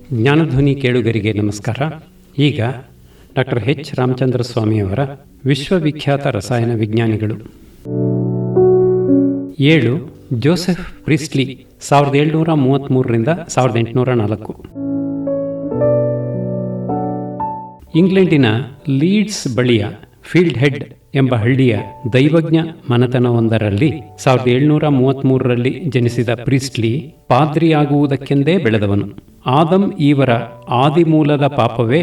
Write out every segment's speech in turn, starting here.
ಜ್ಞಾನಧ್ವನಿ ಕೇಳುಗರಿಗೆ ನಮಸ್ಕಾರ. ಈಗ ಡಾಕ್ಟರ್ ಎಚ್ ರಾಮಚಂದ್ರ ಸ್ವಾಮಿಯವರ ವಿಶ್ವವಿಖ್ಯಾತ ರಸಾಯನ ವಿಜ್ಞಾನಿಗಳು 7 ಜೋಸೆಫ್ ಪ್ರೀಸ್ಟ್ಲಿ 1733ರಿಂದ 1804. ಇಂಗ್ಲೆಂಡಿನ ಲೀಡ್ಸ್ ಬಳಿಯ ಫೀಲ್ಡ್ ಹೆಡ್ ಎಂಬ ಹಳ್ಳಿಯ ದೈವಜ್ಞ ಮನೆತನವೊಂದರಲ್ಲಿ 1733ರಲ್ಲಿ ಜನಿಸಿದ ಪ್ರೀಸ್ಟ್ಲಿ ಪಾದ್ರಿಯಾಗುವುದಕ್ಕೆಂದೇ ಬೆಳೆದವನು. ಆದಮ್ ಈವರ ಆದಿಮೂಲದ ಪಾಪವೇ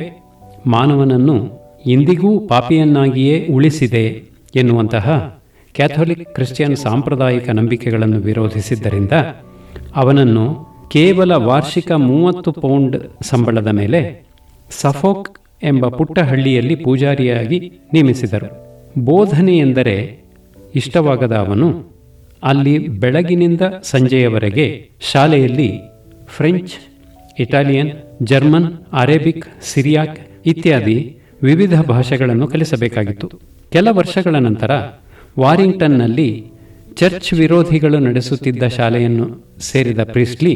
ಮಾನವನನ್ನು ಇಂದಿಗೂ ಪಾಪಿಯನ್ನಾಗಿಯೇ ಉಳಿಸಿದೆ ಎನ್ನುವಂತಹ ಕ್ಯಾಥೋಲಿಕ್ ಕ್ರಿಶ್ಚಿಯನ್ ಸಾಂಪ್ರದಾಯಿಕ ನಂಬಿಕೆಗಳನ್ನು ವಿರೋಧಿಸಿದ್ದರಿಂದ ಅವನನ್ನು ಕೇವಲ ವಾರ್ಷಿಕ 30 ಪೌಂಡ್ ಸಂಬಳದ ಮೇಲೆ ಸಫೋಕ್ ಎಂಬ ಪುಟ್ಟ ಹಳ್ಳಿಯಲ್ಲಿ ಪೂಜಾರಿಯಾಗಿ ನೇಮಿಸಿದರು. ಬೋಧನೆ ಎಂದರೆ ಇಷ್ಟವಾಗದ ಅವನು ಅಲ್ಲಿ ಬೆಳಗಿನಿಂದ ಸಂಜೆಯವರೆಗೆ ಶಾಲೆಯಲ್ಲಿ French, Italian, German, Arabic, Cyriac ಇತ್ಯಾದಿ ವಿವಿಧ ಭಾಷೆಗಳನ್ನು ಕಲಿಸಬೇಕಾಗಿತ್ತು. ಕೆಲ ವರ್ಷಗಳ ನಂತರ ವಾರಿಂಗ್ಟನ್ನಲ್ಲಿ ಚರ್ಚ್ ವಿರೋಧಿಗಳು ನಡೆಸುತ್ತಿದ್ದ ಶಾಲೆಯನ್ನು ಸೇರಿದ ಪ್ರೀಸ್ಟ್ಲಿ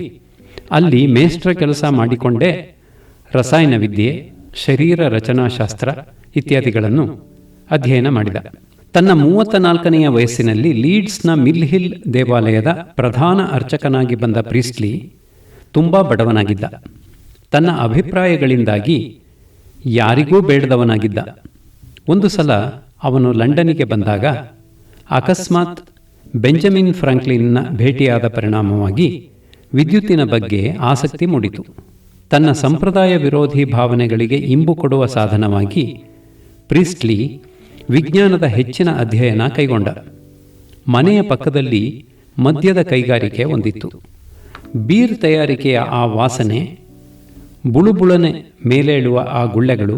ಅಲ್ಲಿ ಮೇಸ್ಟ್ರ ಕೆಲಸ ಮಾಡಿಕೊಂಡೇ ರಸಾಯನವಿದ್ಯೆ, ಶರೀರ ರಚನಾಶಾಸ್ತ್ರ ಇತ್ಯಾದಿಗಳನ್ನು ಅಧ್ಯಯನ ಮಾಡಿದ. ತನ್ನ 34ನೆಯ ವಯಸ್ಸಿನಲ್ಲಿ ಲೀಡ್ಸ್ನ ಮಿಲ್ ಹಿಲ್ ದೇವಾಲಯದ ಪ್ರಧಾನ ಅರ್ಚಕನಾಗಿ ಬಂದ ಪ್ರೀಸ್ಟ್ಲಿ ತುಂಬ ಬಡವನಾಗಿದ್ದ. ತನ್ನ ಅಭಿಪ್ರಾಯಗಳಿಂದಾಗಿ ಯಾರಿಗೂ ಬೇಡದವನಾಗಿದ್ದ. ಒಂದು ಸಲ ಅವನು ಲಂಡನ್ನಿಗೆ ಬಂದಾಗ ಅಕಸ್ಮಾತ್ ಬೆಂಜಮಿನ್ ಫ್ರಾಂಕ್ಲಿನ್ನ ಭೇಟಿಯಾದ ಪರಿಣಾಮವಾಗಿ ವಿದ್ಯುತ್ತಿನ ಬಗ್ಗೆ ಆಸಕ್ತಿ ಮೂಡಿತು. ತನ್ನ ಸಂಪ್ರದಾಯ ವಿರೋಧಿ ಭಾವನೆಗಳಿಗೆ ಇಂಬು ಕೊಡುವ ಸಾಧನವಾಗಿ ಪ್ರೀಸ್ಟ್ಲಿ ವಿಜ್ಞಾನದ ಹೆಚ್ಚಿನ ಅಧ್ಯಯನ ಕೈಗೊಂಡ. ಮನೆಯ ಪಕ್ಕದಲ್ಲಿ ಮದ್ಯದ ಕೈಗಾರಿಕೆ ಒಂದಿತ್ತು. ಬೀರ್ ತಯಾರಿಕೆಯ ಆ ವಾಸನೆ, ಬುಳುಬುಳನೆ ಮೇಲೇಳುವ ಆ ಗುಳ್ಳೆಗಳು,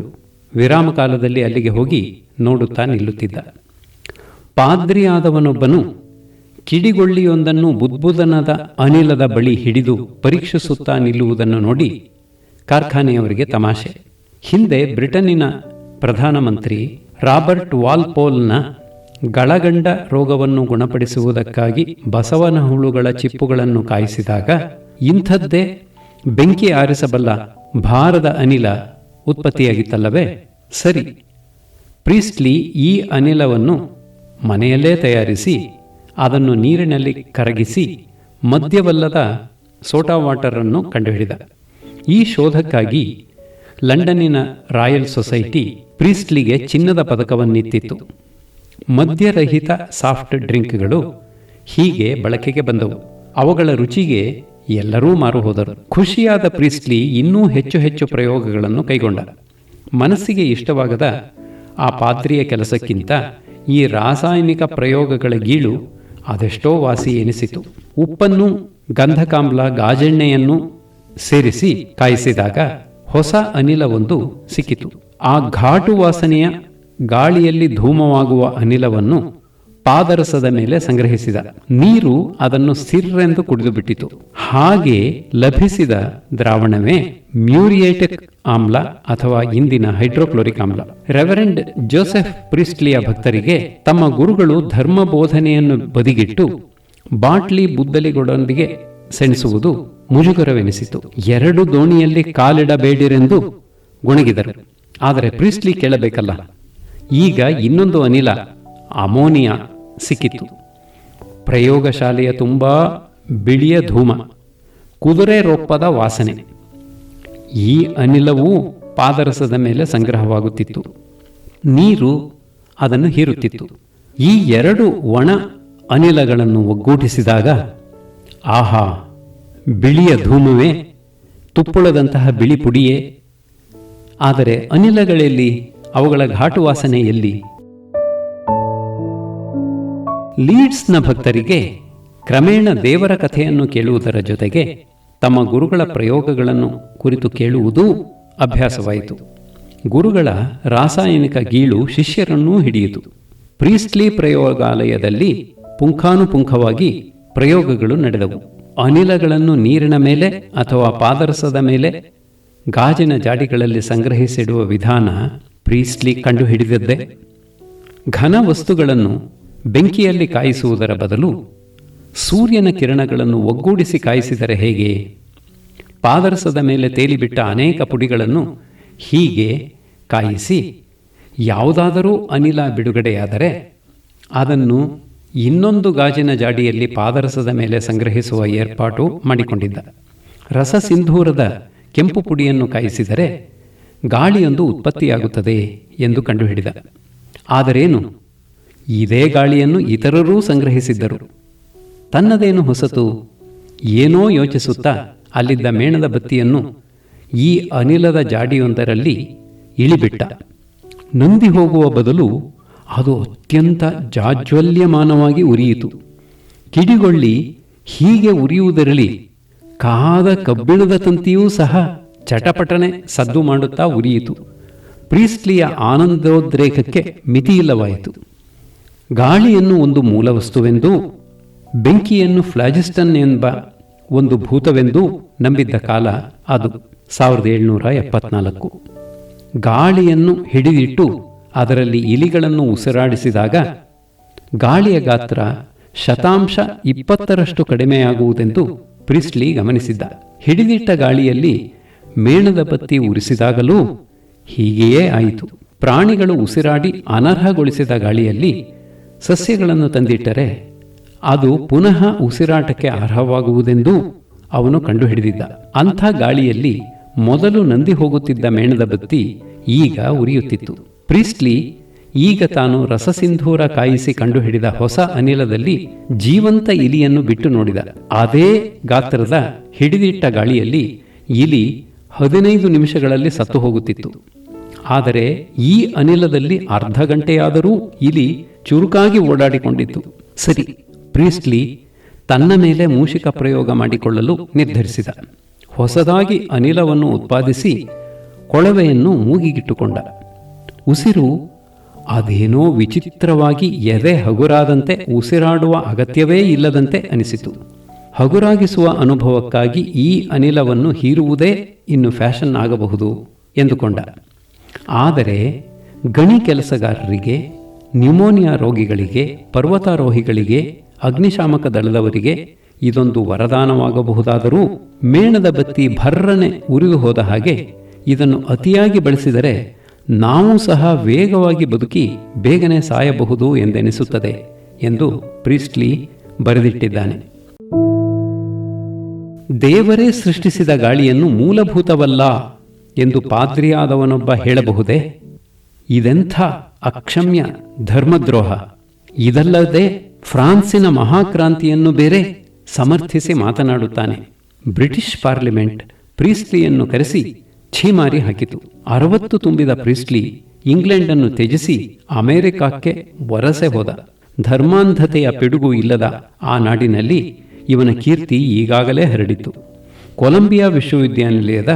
ವಿರಾಮ ಕಾಲದಲ್ಲಿ ಅಲ್ಲಿಗೆ ಹೋಗಿ ನೋಡುತ್ತಾ ನಿಲ್ಲುತ್ತಿದ್ದ. ಪಾದ್ರಿಯಾದವನೊಬ್ಬನು ಕಿಡಿಗೊಳ್ಳಿಯೊಂದನ್ನು ಬುದ್ಬುದನದ ಅನಿಲದ ಬಳಿ ಹಿಡಿದು ಪರೀಕ್ಷಿಸುತ್ತಾ ನಿಲ್ಲುವುದನ್ನು ನೋಡಿ ಕಾರ್ಖಾನೆಯವರಿಗೆ ತಮಾಷೆ. ಹಿಂದೆ ಬ್ರಿಟನ್ನಿನ ಪ್ರಧಾನಮಂತ್ರಿ ರಾಬರ್ಟ್ ವಾಲ್ಪೋಲ್ನ ಗಳಗಂಡ ರೋಗವನ್ನು ಗುಣಪಡಿಸುವುದಕ್ಕಾಗಿ ಬಸವನ ಹುಳುಗಳ ಚಿಪ್ಪುಗಳನ್ನು ಕಾಯಿಸಿದಾಗ ಇಂಥದ್ದೇ ಬೆಂಕಿ ಆರಿಸಬಲ್ಲ ಭಾರದ ಅನಿಲ ಉತ್ಪತ್ತಿಯಾಗಿತ್ತಲ್ಲವೇ? ಸರಿ, ಪ್ರೀಸ್ಟ್ಲಿ ಈ ಅನಿಲವನ್ನು ಮನೆಯಲ್ಲೇ ತಯಾರಿಸಿ ಅದನ್ನು ನೀರಿನಲ್ಲಿ ಕರಗಿಸಿ ಮದ್ಯವಲ್ಲದ ಸೋಡಾ ವಾಟರನ್ನು ಕಂಡುಹಿಡಿದ. ಈ ಶೋಧಕ್ಕಾಗಿ ಲಂಡನ್ನಿನ ರಾಯಲ್ ಸೊಸೈಟಿ ಪ್ರೀಸ್ಟ್ಲಿಗೆ ಚಿನ್ನದ ಪದಕವನ್ನಿತ್ತಿತ್ತು. ಮದ್ಯರಹಿತ ಸಾಫ್ಟ್ ಡ್ರಿಂಕ್ಗಳು ಹೀಗೆ ಬಳಕೆಗೆ ಬಂದವು. ಅವುಗಳ ರುಚಿಗೆ ಎಲ್ಲರೂ ಮಾರು ಹೋದರು. ಖುಷಿಯಾದ ಪ್ರೀಸ್ಟ್ಲಿ ಇನ್ನೂ ಹೆಚ್ಚು ಹೆಚ್ಚು ಪ್ರಯೋಗಗಳನ್ನು ಕೈಗೊಂಡ. ಮನಸ್ಸಿಗೆ ಇಷ್ಟವಾಗದ ಆ ಪಾದ್ರಿಯ ಕೆಲಸಕ್ಕಿಂತ ಈ ರಾಸಾಯನಿಕ ಪ್ರಯೋಗಗಳ ಗೀಳು ಅದೆಷ್ಟೋ ವಾಸಿ ಎನಿಸಿತು. ಉಪ್ಪನ್ನು, ಗಂಧಕಾಮ್ಲ, ಗಾಜೆಣ್ಣೆಯನ್ನು ಸೇರಿಸಿ ಕಾಯಿಸಿದಾಗ ಹೊಸ ಅನಿಲವೊಂದು ಸಿಕ್ಕಿತು. ಆ ಘಾಟು ವಾಸನೆಯ ಗಾಳಿಯಲ್ಲಿ ಧೂಮವಾಗುವ ಅನಿಲವನ್ನು ಪಾದರಸದ ಮೇಲೆ ಸಂಗ್ರಹಿಸಿದ. ನೀರು ಅದನ್ನು ಸಿರ್ರೆಂದು ಕುಡಿದು ಬಿಟ್ಟಿತು. ಹಾಗೆ ಲಭಿಸಿದ ದ್ರಾವಣವೇ ಮ್ಯೂರಿಯೇಟಿಕ್ ಆಮ್ಲ ಅಥವಾ ಇಂದಿನ ಹೈಡ್ರೋಕ್ಲೋರಿಕ್ ಆಮ್ಲ. ರೆವರೆಂಡ್ ಜೋಸೆಫ್ ಪ್ರೀಸ್ಟ್ಲಿಯ ಭಕ್ತರಿಗೆ ತಮ್ಮ ಗುರುಗಳು ಧರ್ಮ ಬೋಧನೆಯನ್ನು ಬದಿಗಿಟ್ಟು ಬಾಟ್ಲಿ ಬುದ್ದಲಿಗಳೊಂದಿಗೆ ಸೆಣಸುವುದು ಮುಜುಗರವೆನಿಸಿತು. 2 ದೋಣಿಯಲ್ಲಿ ಕಾಲಿಡಬೇಡಿರೆಂದು ಗೊಣಗಿದರು. ಆದರೆ ಪ್ರೀಸ್ಟ್ಲಿ ಕೇಳಬೇಕಲ್ಲ. ಈಗ ಇನ್ನೊಂದು ಅನಿಲ, ಅಮೋನಿಯಾ ಸಿಕ್ಕಿತು. ಪ್ರಯೋಗಶಾಲೆಯ ತುಂಬಾ ಬಿಳಿಯ ಧೂಮ, ಕುದುರೆ ರೊಪ್ಪದ ವಾಸನೆ. ಈ ಅನಿಲವೂ ಪಾದರಸದ ಮೇಲೆ ಸಂಗ್ರಹವಾಗುತ್ತಿತ್ತು. ನೀರು ಅದನ್ನು ಹೀರುತ್ತಿತ್ತು. ಈ 2 ಒಣ ಅನಿಲಗಳನ್ನು ಒಗ್ಗೂಡಿಸಿದಾಗ ಆಹಾ, ಬಿಳಿಯ ಧೂಮವೇ, ತುಪ್ಪಳದಂತಹ ಬಿಳಿ ಪುಡಿಯೇ. ಆದರೆ ಅನಿಲಗಳಲ್ಲಿ ಅವುಗಳ ಘಾಟು ವಾಸನೆ ಎಲ್ಲಿ? ಲೀಡ್ಸ್ನ ಭಕ್ತರಿಗೆ ಕ್ರಮೇಣ ದೇವರ ಕಥೆಯನ್ನು ಕೇಳುವುದರ ಜೊತೆಗೆ ತಮ್ಮ ಗುರುಗಳ ಪ್ರಯೋಗಗಳನ್ನು ಕುರಿತು ಕೇಳುವುದೂ ಅಭ್ಯಾಸವಾಯಿತು. ಗುರುಗಳ ರಾಸಾಯನಿಕ ಗೀಳು ಶಿಷ್ಯರನ್ನೂ ಹಿಡಿಯಿತು. ಪ್ರೀಸ್ಟ್ಲಿ ಪ್ರಯೋಗಾಲಯದಲ್ಲಿ ಪುಂಖಾನುಪುಂಖವಾಗಿ ಪ್ರಯೋಗಗಳು ನಡೆದವು. ಅನಿಲಗಳನ್ನು ನೀರಿನ ಮೇಲೆ ಅಥವಾ ಪಾದರಸದ ಮೇಲೆ ಗಾಜಿನ ಜಾಡಿಗಳಲ್ಲಿ ಸಂಗ್ರಹಿಸಿಡುವ ವಿಧಾನ ಪ್ರೀಸ್ಟ್ಲಿ ಕಂಡುಹಿಡಿದದ್ದೇ. ಘನ ವಸ್ತುಗಳನ್ನು ಬೆಂಕಿಯಲ್ಲಿ ಕಾಯಿಸುವುದರ ಬದಲು ಸೂರ್ಯನ ಕಿರಣಗಳನ್ನು ಒಗ್ಗೂಡಿಸಿ ಕಾಯಿಸಿದರೆ ಹೇಗೆ? ಪಾದರಸದ ಮೇಲೆ ತೇಲಿಬಿಟ್ಟ ಅನೇಕ ಪುಡಿಗಳನ್ನು ಹೀಗೆ ಕಾಯಿಸಿ ಯಾವುದಾದರೂ ಅನಿಲ ಬಿಡುಗಡೆಯಾದರೆ ಅದನ್ನು ಇನ್ನೊಂದು ಗಾಜಿನ ಜಾಡಿಯಲ್ಲಿ ಪಾದರಸದ ಮೇಲೆ ಸಂಗ್ರಹಿಸುವ ಏರ್ಪಾಟು ಮಾಡಿಕೊಂಡಿದ್ದ. ರಸಸಿಂಧೂರದ ಕೆಂಪು ಪುಡಿಯನ್ನು ಕಾಯಿಸಿದರೆ ಗಾಳಿಯೊಂದು ಉತ್ಪತ್ತಿಯಾಗುತ್ತದೆ ಎಂದು ಕಂಡುಹಿಡಿದ. ಆದರೇನು, ಇದೇ ಗಾಳಿಯನ್ನು ಇತರರೂ ಸಂಗ್ರಹಿಸಿದ್ದರು. ತನ್ನದೇನು ಹೊಸತು? ಏನೋ ಯೋಚಿಸುತ್ತಾ ಅಲ್ಲಿದ್ದ ಮೇಣದ ಬತ್ತಿಯನ್ನು ಈ ಅನಿಲದ ಜಾಡಿಯೊಂದರಲ್ಲಿ ಇಳಿಬಿಟ್ಟ. ನಂದಿ ಹೋಗುವ ಬದಲು ಅದು ಅತ್ಯಂತ ಜಾಜ್ವಲ್ಯಮಾನವಾಗಿ ಉರಿಯಿತು. ಕಿಡಿಗೊಳ್ಳಿ ಹೀಗೆ ಉರಿಯುವುದರಲ್ಲಿ ಕಾದ ಕಬ್ಬಿಣದ ತಂತಿಯೂ ಸಹ ಚಟಪಟನೆ ಸದ್ದು ಮಾಡುತ್ತಾ ಉರಿಯಿತು. ಪ್ರೀಸ್ಲಿಯ ಆನಂದೋದ್ರೇಕಕ್ಕೆ ಮಿತಿಯಿಲ್ಲವಾಯಿತು. ಗಾಳಿಯನ್ನು ಒಂದು ಮೂಲವಸ್ತುವೆಂದೂ ಬೆಂಕಿಯನ್ನು ಫ್ಲಾಜಿಸ್ಟನ್ ಎಂಬ ಒಂದು ಭೂತವೆಂದೂ ನಂಬಿದ್ದ ಕಾಲ ಅದು 1774. ಗಾಳಿಯನ್ನು ಹಿಡಿದಿಟ್ಟು ಅದರಲ್ಲಿ ಇಲಿಗಳನ್ನು ಉಸಿರಾಡಿಸಿದಾಗ ಗಾಳಿಯ ಗಾತ್ರ 20% ಕಡಿಮೆಯಾಗುವುದೆಂದು ಪ್ರೀಸ್ಲಿ ಗಮನಿಸಿದ್ದ. ಹಿಡಿದಿಟ್ಟ ಗಾಳಿಯಲ್ಲಿ ಮೇಣದ ಬತ್ತಿ ಉರಿಸಿದಾಗಲೂ ಹೀಗೆಯೇ ಆಯಿತು. ಪ್ರಾಣಿಗಳು ಉಸಿರಾಡಿ ಅನರ್ಹಗೊಳಿಸಿದ ಗಾಳಿಯಲ್ಲಿ ಸಸ್ಯಗಳನ್ನು ತಂದಿಟ್ಟರೆ ಅದು ಪುನಃ ಉಸಿರಾಟಕ್ಕೆ ಅರ್ಹವಾಗುವುದೆಂದೂ ಅವನು ಕಂಡುಹಿಡಿದಿದ್ದ. ಅಂಥ ಗಾಳಿಯಲ್ಲಿ ಮೊದಲು ನಂದಿ ಹೋಗುತ್ತಿದ್ದ ಮೇಣದ ಬತ್ತಿ ಈಗ ಉರಿಯುತ್ತಿತ್ತು. ಪ್ರೀಸ್ಲಿ ಈಗ ತಾನು ರಸಸಿಂಧೂರ ಕಾಯಿಸಿ ಕಂಡುಹಿಡಿದ ಹೊಸ ಅನಿಲದಲ್ಲಿ ಜೀವಂತ ಇಲಿಯನ್ನು ಬಿಟ್ಟು ನೋಡಿದ. ಅದೇ ಗಾತ್ರದ ಹಿಡಿದಿಟ್ಟ ಗಾಳಿಯಲ್ಲಿ ಇಲಿ 15 ನಿಮಿಷಗಳಲ್ಲಿ ಸತ್ತು ಹೋಗುತ್ತಿತ್ತು. ಆದರೆ ಈ ಅನಿಲದಲ್ಲಿ ಅರ್ಧ ಗಂಟೆಯಾದರೂ ಇಲಿ ಚುರುಕಾಗಿ ಓಡಾಡಿಕೊಂಡಿತ್ತು. ಸರಿ, ಪ್ರೀಸ್ಲಿ ತನ್ನ ಮೇಲೆ ಮೂಷಿಕ ಪ್ರಯೋಗ ಮಾಡಿಕೊಳ್ಳಲು ನಿರ್ಧರಿಸಿದ. ಹೊಸದಾಗಿ ಅನಿಲವನ್ನು ಉತ್ಪಾದಿಸಿ ಕೊಳವೆಯನ್ನು ಮೂಗಿಗಿಟ್ಟುಕೊಂಡ. ಉಸಿರು ಅದೇನೋ ವಿಚಿತ್ರವಾಗಿ ಎದೆ ಹಗುರಾದಂತೆ ಉಸಿರಾಡುವ ಅಗತ್ಯವೇ ಇಲ್ಲದಂತೆ ಅನಿಸಿತು. ಹಗುರಾಗಿಸುವ ಅನುಭವಕ್ಕಾಗಿ ಈ ಅನಿಲವನ್ನು ಹೀರುವುದೇ ಇನ್ನು ಫ್ಯಾಷನ್ ಆಗಬಹುದು ಎಂದುಕೊಂಡ. ಆದರೆ ಗಣಿ ಕೆಲಸಗಾರರಿಗೆ, ನ್ಯೂಮೋನಿಯಾ ರೋಗಿಗಳಿಗೆ, ಪರ್ವತಾರೋಹಿಗಳಿಗೆ, ಅಗ್ನಿಶಾಮಕ ದಳದವರಿಗೆ ಇದೊಂದು ವರದಾನವಾಗಬಹುದಾದರೂ ಮೇಣದ ಬತ್ತಿ ಭರ್ರನೆ ಉರಿದು ಹೋದ ಹಾಗೆ ಇದನ್ನು ಅತಿಯಾಗಿ ಬಳಸಿದರೆ ನಾವು ಸಹ ವೇಗವಾಗಿ ಬದುಕಿ ಬೇಗನೆ ಸಾಯಬಹುದು ಎಂದೆನಿಸುತ್ತದೆ ಎಂದು ಪ್ರೀಸ್ಲಿ ಬರೆದಿಟ್ಟಿದ್ದಾನೆ. ದೇವರೇ ಸೃಷ್ಟಿಸಿದ ಗಾಳಿಯನ್ನು ಮೂಲಭೂತವಲ್ಲ ಎಂದು ಪಾದ್ರಿಯಾದವನೊಬ್ಬ ಹೇಳಬಹುದೇ? ಇದೆಂಥ ಅಕ್ಷಮ್ಯ ಧರ್ಮದ್ರೋಹ! ಇದಲ್ಲದೆ ಫ್ರಾನ್ಸಿನ ಮಹಾಕ್ರಾಂತಿಯನ್ನು ಬೇರೆ ಸಮರ್ಥಿಸಿ ಮಾತನಾಡುತ್ತಾನೆ. ಬ್ರಿಟಿಷ್ ಪಾರ್ಲಿಮೆಂಟ್ ಪ್ರೀಸ್ಲಿಯನ್ನು ಕರೆಸಿ ಛೀಮಾರಿ ಹಾಕಿತು. 60 ತುಂಬಿದ ಪ್ರೀಸ್ಲಿ ಇಂಗ್ಲೆಂಡನ್ನು ತ್ಯಜಿಸಿ ಅಮೆರಿಕಕ್ಕೆ ವಲಸೆ ಹೋದ. ಧರ್ಮಾಂಧತೆಯ ಪಿಡುಗು ಇಲ್ಲದ ಆ ನಾಡಿನಲ್ಲಿ ಇವನ ಕೀರ್ತಿ ಈಗಾಗಲೇ ಹರಡಿತು. ಕೊಲಂಬಿಯಾ ವಿಶ್ವವಿದ್ಯಾನಿಲಯದ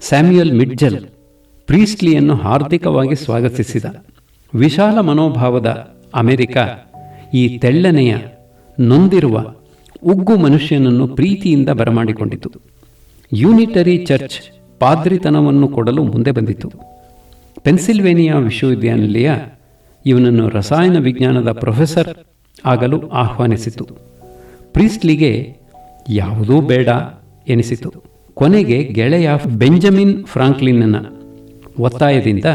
ಸ್ಯಾಮ್ಯುಯಲ್ ಮಿಡ್ಜಲ್ ಪ್ರೀಸ್ಲಿಯನ್ನು ಹಾರ್ದಿಕವಾಗಿ ಸ್ವಾಗತಿಸಿದ. ವಿಶಾಲ ಮನೋಭಾವದ ಅಮೆರಿಕ ಈ ತೆಳ್ಳನೆಯ, ನೊಂದಿರುವ, ಉಗ್ಗು ಮನುಷ್ಯನನ್ನು ಪ್ರೀತಿಯಿಂದ ಬರಮಾಡಿಕೊಂಡಿತು. ಯೂನಿಟರಿ ಚರ್ಚ್ ಪಾದ್ರಿತನವನ್ನು ಕೊಡಲು ಮುಂದೆ ಬಂದಿತು. ಪೆನ್ಸಿಲ್ವೇನಿಯಾ ವಿಶ್ವವಿದ್ಯಾನಿಲಯ ಇವನನ್ನು ರಸಾಯನ ವಿಜ್ಞಾನದ ಪ್ರೊಫೆಸರ್ ಆಗಲು ಆಹ್ವಾನಿಸಿತು. ಪ್ರೀಸ್ಲಿಗೆ ಯಾವುದೂ ಬೇಡ ಎನಿಸಿತು. ಕೊನೆಗೆ ಗೆಳೆಯ ಬೆಂಜಮಿನ್ ಫ್ರಾಂಕ್ಲಿನ್ನ ಒತ್ತಾಯದಿಂದ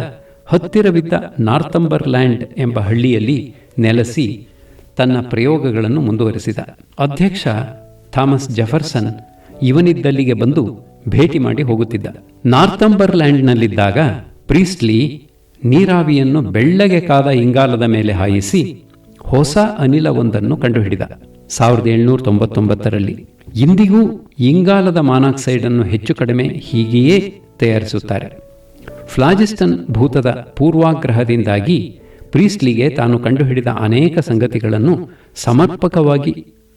ಹತ್ತಿರವಿದ್ದ ನಾರ್ಥಂಬರ್ಲ್ಯಾಂಡ್ ಎಂಬ ಹಳ್ಳಿಯಲ್ಲಿ ನೆಲೆಸಿ ತನ್ನ ಪ್ರಯೋಗಗಳನ್ನು ಮುಂದುವರೆಸಿದ. ಅಧ್ಯಕ್ಷ ಥಾಮಸ್ ಜೆಫರ್ಸನ್ ಇವನಿದ್ದಲ್ಲಿಗೆ ಬಂದು ಭೇಟಿ ಮಾಡಿ ಹೋಗುತ್ತಿದ್ದ. ನಾರ್ಥಂಬರ್ಲ್ಯಾಂಡ್ನಲ್ಲಿದ್ದಾಗ ಪ್ರೀಸ್ಲಿ ನೀರಾವಿಯನ್ನು ಬೆಳ್ಳಗೆ ಕಾದ ಇಂಗಾಲದ ಮೇಲೆ ಹಾಯಿಸಿ ಹೊಸ ಅನಿಲವೊಂದನ್ನು ಕಂಡುಹಿಡಿದ 1799ರಲ್ಲಿ. ಇಂದಿಗೂ ಇಂಗಾಲದ ಮಾನಾಕ್ಸೈಡ್ ಅನ್ನು ಹೆಚ್ಚು ಕಡಿಮೆ ಹೀಗೆಯೇ ತಯಾರಿಸುತ್ತಾರೆ. ಫ್ಲಾಜಿಸ್ಟನ್ ಭೂತದ ಪೂರ್ವಾಗ್ರಹದಿಂದಾಗಿ ಪ್ರೀಸ್ಲಿಗೆ ತಾನು ಕಂಡುಹಿಡಿದ ಅನೇಕ ಸಂಗತಿಗಳನ್ನು ಸಮರ್ಪಕವಾಗಿ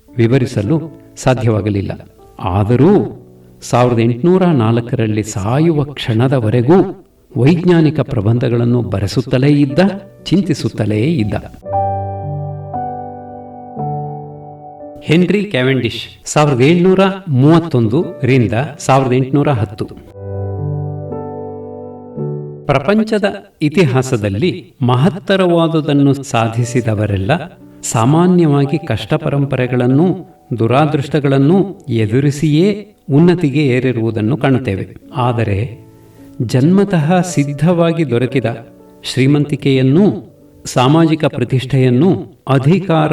ವಿವರಿಸಲು ಸಾಧ್ಯವಾಗಲಿಲ್ಲ. ಆದರೂ 1804ರಲ್ಲಿ ಸಾಯುವ ಕ್ಷಣದವರೆಗೂ ವೈಜ್ಞಾನಿಕ ಪ್ರಬಂಧಗಳನ್ನು ಬರೆಸುತ್ತಲೇ ಇದ್ದ, ಚಿಂತಿಸುತ್ತಲೇ ಇದ್ದ. ಹೆನ್ರಿ ಕ್ಯಾವೆಂಡಿಶ್ 1731 ರಿಂದ 1810. ಪ್ರಪಂಚದ ಇತಿಹಾಸದಲ್ಲಿ ಮಹತ್ತರವಾದುದನ್ನು ಸಾಧಿಸಿದವರೆಲ್ಲ ಸಾಮಾನ್ಯವಾಗಿ ಕಷ್ಟ ಪರಂಪರೆಗಳನ್ನೂ ದುರಾದೃಷ್ಟಗಳನ್ನೂ ಎದುರಿಸಿಯೇ ಉನ್ನತಿಗೆ ಏರಿರುವುದನ್ನು ಕಾಣುತ್ತೇವೆ. ಆದರೆ ಜನ್ಮತಃ ಸಿದ್ಧವಾಗಿ ದೊರಕಿದ ಶ್ರೀಮಂತಿಕೆಯನ್ನೂ ಸಾಮಾಜಿಕ ಪ್ರತಿಷ್ಠೆಯನ್ನೂ ಅಧಿಕಾರ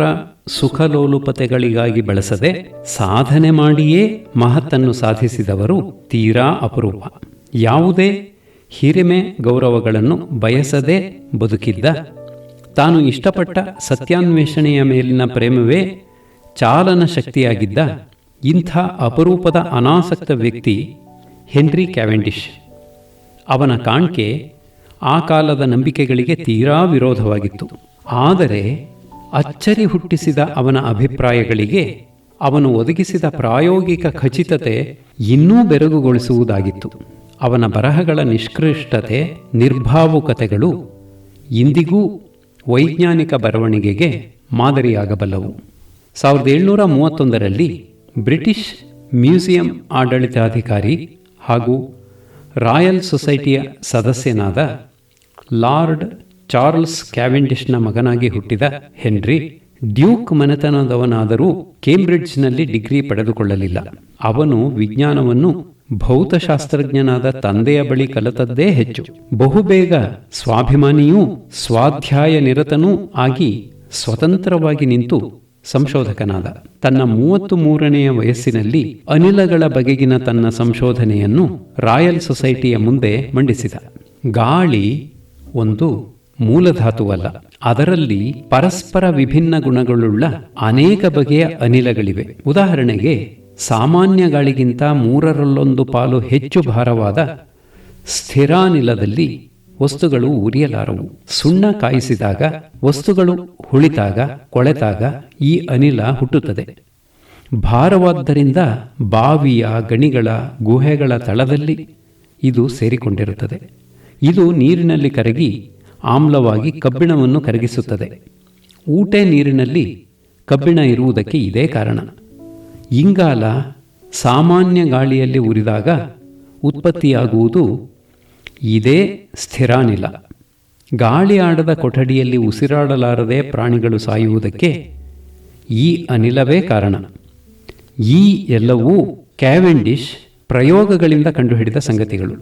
ಸುಖಲೋಲುಪತೆಗಳಿಗಾಗಿ ಬಳಸದೆ ಸಾಧನೆ ಮಾಡಿಯೇ ಮಹತ್ತನ್ನು ಸಾಧಿಸಿದವರು ತೀರಾ ಅಪರೂಪ. ಯಾವುದೇ ಹಿರಿಮೆ ಗೌರವಗಳನ್ನು ಬಯಸದೆ ಬದುಕಿದ್ದ, ತಾನು ಇಷ್ಟಪಟ್ಟ ಸತ್ಯಾನ್ವೇಷಣೆಯ ಮೇಲಿನ ಪ್ರೇಮವೇ ಚಾಲನ ಶಕ್ತಿಯಾಗಿದ್ದ ಇಂಥ ಅಪರೂಪದ ಅನಾಸಕ್ತ ವ್ಯಕ್ತಿ ಹೆನ್ರಿ ಕ್ಯಾವೆಂಡಿಷ್. ಅವನ ಕಾಣ್ಕೆ ಆ ಕಾಲದ ನಂಬಿಕೆಗಳಿಗೆ ತೀರಾ ವಿರೋಧವಾಗಿತ್ತು. ಆದರೆ ಅಚ್ಚರಿ ಹುಟ್ಟಿಸಿದ ಅವನ ಅಭಿಪ್ರಾಯಗಳಿಗೆ ಅವನು ಒದಗಿಸಿದ ಪ್ರಾಯೋಗಿಕ ಖಚಿತತೆ ಇನ್ನೂ ಬೆರಗುಗೊಳಿಸುವುದಾಗಿತ್ತು. ಅವನ ಬರಹಗಳ ನಿಷ್ಕೃಷ್ಟತೆ, ನಿರ್ಭಾವುಕತೆಗಳು ಇಂದಿಗೂ ವೈಜ್ಞಾನಿಕ ಬರವಣಿಗೆಗೆ ಮಾದರಿಯಾಗಬಲ್ಲವು. 1731ರಲ್ಲಿ ಬ್ರಿಟಿಷ್ ಮ್ಯೂಸಿಯಂ ಆಡಳಿತಾಧಿಕಾರಿ ಹಾಗೂ ರಾಯಲ್ ಸೊಸೈಟಿಯ ಸದಸ್ಯನಾದ ಲಾರ್ಡ್ ಚಾರ್ಲ್ಸ್ ಕ್ಯಾವೆಂಡಿಷ್ನ ಮಗನಾಗಿ ಹುಟ್ಟಿದ ಹೆನ್ರಿ ಡ್ಯೂಕ್ ಮನೆತನದವನಾದರೂ ಕೇಂಬ್ರಿಡ್ಜ್ನಲ್ಲಿ ಡಿಗ್ರಿ ಪಡೆದುಕೊಳ್ಳಲಿಲ್ಲ. ಅವನು ವಿಜ್ಞಾನವನ್ನು ಭೌತಶಾಸ್ತ್ರಜ್ಞನಾದ ತಂದೆಯ ಬಳಿ ಕಲಿತದ್ದೇ ಹೆಚ್ಚು. ಬಹುಬೇಗ ಸ್ವಾಭಿಮಾನಿಯೂ ಸ್ವಾಧ್ಯಾಯ ನಿರತನೂ ಆಗಿ ಸ್ವತಂತ್ರವಾಗಿ ನಿಂತು ಸಂಶೋಧಕನಾದ. ತನ್ನ 33ನೆಯ ವಯಸ್ಸಿನಲ್ಲಿ ಅನಿಲಗಳ ಬಗೆಗಿನ ತನ್ನ ಸಂಶೋಧನೆಯನ್ನು ರಾಯಲ್ ಸೊಸೈಟಿಯ ಮುಂದೆ ಮಂಡಿಸಿದ. ಗಾಳಿ ಒಂದು ಮೂಲಧಾತುವಲ್ಲ, ಅದರಲ್ಲಿ ಪರಸ್ಪರ ವಿಭಿನ್ನ ಗುಣಗಳುಳ್ಳ ಅನೇಕ ಬಗೆಯ ಅನಿಲಗಳಿವೆ. ಉದಾಹರಣೆಗೆ, ಸಾಮಾನ್ಯ ಗಾಳಿಗಿಂತ 1/3 ಪಾಲು ಹೆಚ್ಚು ಭಾರವಾದ ಸ್ಥಿರಾನಿಲದಲ್ಲಿ ವಸ್ತುಗಳು ಉರಿಯಲಾರವು. ಸುಣ್ಣ ಕಾಯಿಸಿದಾಗ, ವಸ್ತುಗಳು ಹುಳಿತಾಗ, ಕೊಳೆತಾಗ ಈ ಅನಿಲ ಹುಟ್ಟುತ್ತದೆ. ಭಾರವಾದ್ದರಿಂದ ಬಾವಿಯ, ಗಣಿಗಳ, ಗುಹೆಗಳ ತಳದಲ್ಲಿ ಇದು ಸೇರಿಕೊಂಡಿರುತ್ತದೆ. ಇದು ನೀರಿನಲ್ಲಿ ಕರಗಿ ಆಮ್ಲವಾಗಿ ಕಬ್ಬಿಣವನ್ನು ಕರಗಿಸುತ್ತದೆ. ಊಟೆ ನೀರಿನಲ್ಲಿ ಕಬ್ಬಿಣ ಇರುವುದಕ್ಕೆ ಇದೇ ಕಾರಣ. ಇಂಗಾಲ ಸಾಮಾನ್ಯ ಗಾಳಿಯಲ್ಲಿ ಉರಿದಾಗ ಉತ್ಪತ್ತಿಯಾಗುವುದು ಇದೇ ಸ್ಥಿರಾನಿಲ. ಗಾಳಿ ಆಡದ ಕೊಠಡಿಯಲ್ಲಿ ಉಸಿರಾಡಲಾರದೆ ಪ್ರಾಣಿಗಳು ಸಾಯುವುದಕ್ಕೆ ಈ ಅನಿಲವೇ ಕಾರಣ. ಈ ಎಲ್ಲವೂ ಕ್ಯಾವೆಂಡಿಷ್ ಪ್ರಯೋಗಗಳಿಂದ ಕಂಡುಹಿಡಿದ ಸಂಗತಿಗಳು.